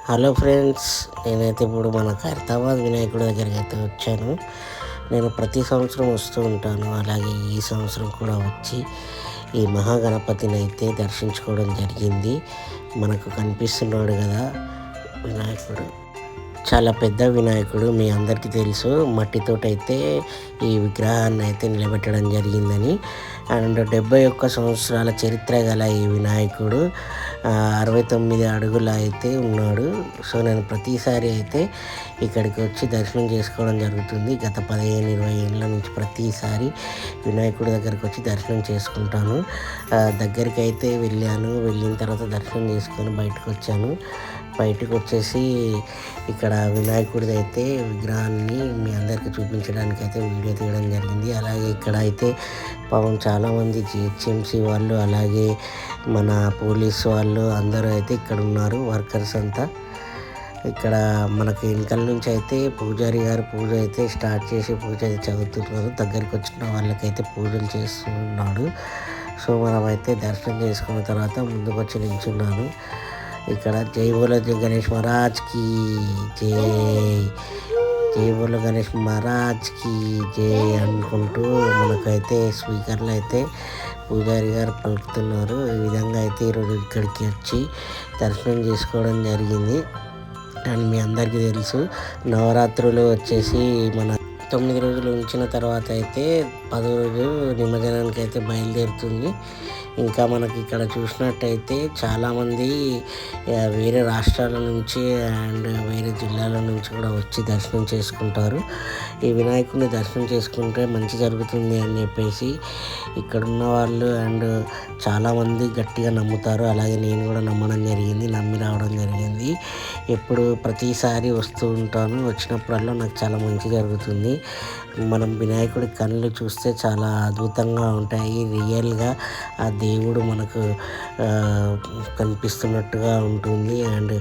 Hello friends, నేనైతే ఇప్పుడు మన ఖైరతాబాద్ వినాయకుడి దగ్గరికి అయితే వచ్చాను. నేను ప్రతి సంవత్సరం వస్తూ ఉంటాను. అలాగే ఈ సంవత్సరం కూడా వచ్చి ఈ మహాగణపతిని అయితే దర్శించుకోవడం జరిగింది. మనకు కనిపిస్తున్నాడు కదా వినాయకుడు, చాలా పెద్ద వినాయకుడు. మీ అందరికీ తెలుసు, మట్టితోటైతే ఈ విగ్రహాన్ని అయితే నిలబెట్టడం జరిగిందని. అండ్ 71 సంవత్సరాల చరిత్ర గల ఈ వినాయకుడు 69 అడుగుల అయితే ఉన్నాడు. సో నేను ప్రతిసారి అయితే ఇక్కడికి వచ్చి దర్శనం చేసుకోవడం జరుగుతుంది. గత 15-20 ఏళ్ళ నుంచి ప్రతిసారి వినాయకుడి దగ్గరికి వచ్చి దర్శనం చేసుకుంటాను. దగ్గరికి అయితే వెళ్ళిన తర్వాత దర్శనం చేసుకొని బయటకు వచ్చాను. బయటకు వచ్చేసి ఇక్కడ వినాయకుడిది అయితే విగ్రహాన్ని మీ అందరికీ చూపించడానికి అయితే వీడియో తీయడం జరిగింది. అలాగే ఇక్కడ అయితే పాపం చాలామంది జిహెచ్ఎంసీ వాళ్ళు, అలాగే మన పోలీస్ వాళ్ళు అందరూ అయితే ఇక్కడ ఉన్నారు, వర్కర్స్ అంతా. ఇక్కడ మనకి వెనకాల నుంచి అయితే పూజారి గారు పూజ అయితే స్టార్ట్ చేసి పూజ అయితే చదువుతున్నారు. దగ్గరికి వచ్చిన వాళ్ళకైతే పూజలు చేస్తున్నాడు. సో మనం అయితే దర్శనం చేసుకున్న తర్వాత ముందుకు వచ్చి నిల్చున్నాను. ఇక్కడ జై బోలో గణేష్ మహారాజ్కి జై, జై బోలో గణేష్ మహారాజ్కి జై అనుకుంటూ మనకైతే స్పీకర్లు అయితే పూజారి గారు పలుకుతున్నారు. ఈ విధంగా అయితే ఈరోజు ఇక్కడికి వచ్చి దర్శనం చేసుకోవడం జరిగింది. అండ్ మీ అందరికీ తెలుసు, నవరాత్రులు వచ్చేసి మన 9 రోజులు ఉంచిన తర్వాత అయితే 10 రోజు నిమజ్జనానికి అయితే బయలుదేరుతుంది. ఇంకా మనకి ఇక్కడ చూసినట్టయితే చాలామంది వేరే రాష్ట్రాల నుంచి అండ్ వేరే జిల్లాల నుంచి కూడా వచ్చి దర్శనం చేసుకుంటారు. ఈ వినాయకుడిని దర్శనం చేసుకుంటే మంచి జరుగుతుంది అని చెప్పేసి ఇక్కడ ఉన్న వాళ్ళు అండ్ చాలామంది గట్టిగా నమ్ముతారు. అలాగే నేను కూడా నమ్మడం జరిగింది, నమ్మి రావడం జరిగింది. ఎప్పుడు ప్రతిసారి వస్తూ ఉంటాను, వచ్చినప్పుడల్లా నాకు చాలా మంచి జరుగుతుంది. మనం వినాయకుడి కళ్ళు చూస్తే చాలా అద్భుతంగా ఉంటాయి. రియల్గా ఆ దేవుడు మనకు కనిపిస్తున్నట్టుగా ఉంటుంది. అండ్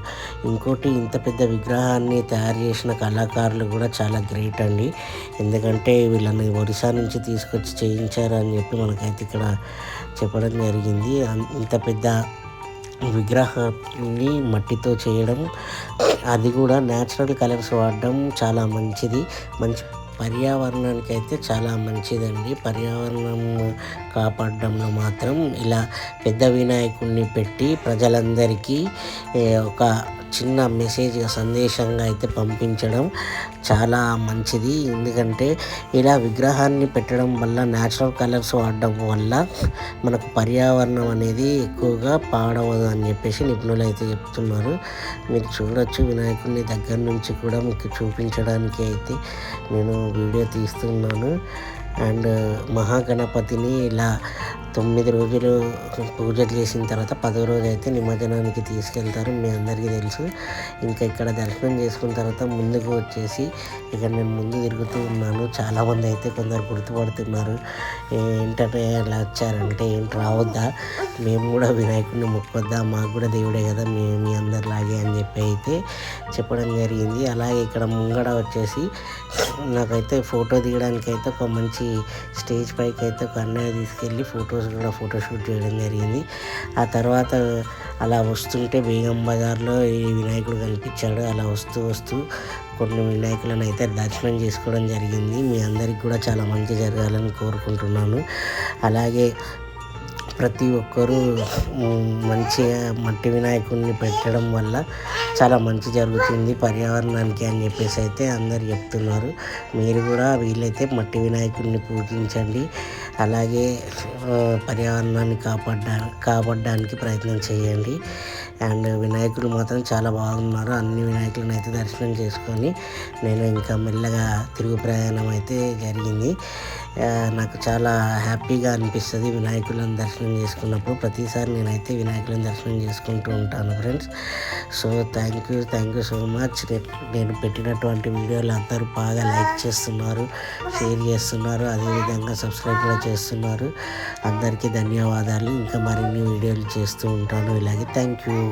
ఇంకోటి, ఇంత పెద్ద విగ్రహాన్ని తయారు చేసిన కళాకారులు కూడా చాలా గ్రేట్ అండి. ఎందుకంటే వీళ్ళని ఒరిస్సా నుంచి తీసుకొచ్చి చేయించారు అని చెప్పి మనకైతే ఇక్కడ చెప్పడం జరిగింది. ఇంత పెద్ద విగ్రహాన్ని మట్టితో చేయడం, అది కూడా న్యాచురల్ కలర్స్ వాడడం చాలా మంచిది. పర్యావరణానికి అయితే చాలా మంచిదండి. పర్యావరణం కాపాడడంలో మాత్రం ఇలా పెద్ద వినాయకుడిని పెట్టి ప్రజలందరికీ ఒక చిన్న మెసేజ్గా, సందేశంగా అయితే పంపించడం చాలా మంచిది. ఎందుకంటే ఇలా విగ్రహాన్ని పెట్టడం వల్ల, న్యాచురల్ కలర్స్ వాడడం వల్ల మనకు పర్యావరణం అనేది ఎక్కువగా పాడవదు అని చెప్పేసి నిపుణులు అయితే చెప్తున్నారు. మీరు చూడొచ్చు, వినాయకుడిని దగ్గర నుంచి కూడా మీకు చూపించడానికి అయితే నేను వీడియో తీస్తున్నాను. అండ్ మహాగణపతిని ఇలా 9 రోజులు పూజలు చేసిన తర్వాత 10వ రోజు అయితే నిమజ్జనానికి తీసుకెళ్తారు, మీ అందరికీ తెలుసు. ఇంకా ఇక్కడ దర్శనం చేసుకున్న తర్వాత ముందుకు వచ్చేసి ఇక్కడ నేను ముందు తిరుగుతూ ఉన్నాను. చాలామంది అయితే కొందరు గుర్తుపడుతున్నారు, ఏంటంటే అలా వచ్చారంటే ఏంటి రావద్దా, మేము కూడా వినాయకుడిని మొక్కొద్దా, మాకు కూడా దేవుడే కదా మీ అందరిలాగే అని చెప్పి అయితే చెప్పడం జరిగింది. అలాగే ఇక్కడ ముంగడ వచ్చేసి నాకైతే ఫోటో తీయడానికి అయితే ఒక మంచి స్టేజ్ పైకి అయితే ఒక అన్నయ్య తీసుకెళ్ళి ఫోటోషూట్ చేయడం జరిగింది. ఆ తర్వాత అలా వస్తుంటే బేగం బజార్లో ఈ వినాయకుడు కనిపించాడు. అలా వస్తూ కొన్ని వినాయకులను అయితే దర్శనం చేసుకోవడం జరిగింది. మీ అందరికి కూడా చాలా మంచి జరగాలని కోరుకుంటున్నాను. అలాగే ప్రతి ఒక్కరూ మంచిగా మట్టి వినాయకుడిని పెట్టడం వల్ల చాలా మంచి జరుగుతుంది పర్యావరణానికి అని చెప్పేసి అయితే అందరు చెప్తున్నారు. మీరు కూడా వీలైతే మట్టి వినాయకుడిని పూజించండి. అలాగే పర్యావరణాన్ని కాపాడడానికి ప్రయత్నం చేయండి. అండ్ వినాయకులు మాత్రం చాలా బాగున్నారు. అన్ని వినాయకులను అయితే దర్శనం చేసుకొని నేను ఇంకా మెల్లగా తిరుగు ప్రయాణం అయితే జరిగింది. నాకు చాలా హ్యాపీగా అనిపిస్తుంది వినాయకులను దర్శనం చేసుకున్నప్పుడు. ప్రతిసారి నేనైతే వినాయకులను దర్శనం చేసుకుంటూ ఉంటాను friends. So thank you so much. నేను పెట్టినటువంటి వీడియోలు అందరూ బాగా లైక్ చేస్తున్నారు, షేర్ చేస్తున్నారు, అదేవిధంగా సబ్స్క్రైబ్ కూడా చేస్తున్నారు. అందరికీ ధన్యవాదాలు. ఇంకా మరిన్ని వీడియోలు చేస్తూ ఉంటాను ఇలాగే. Thank you.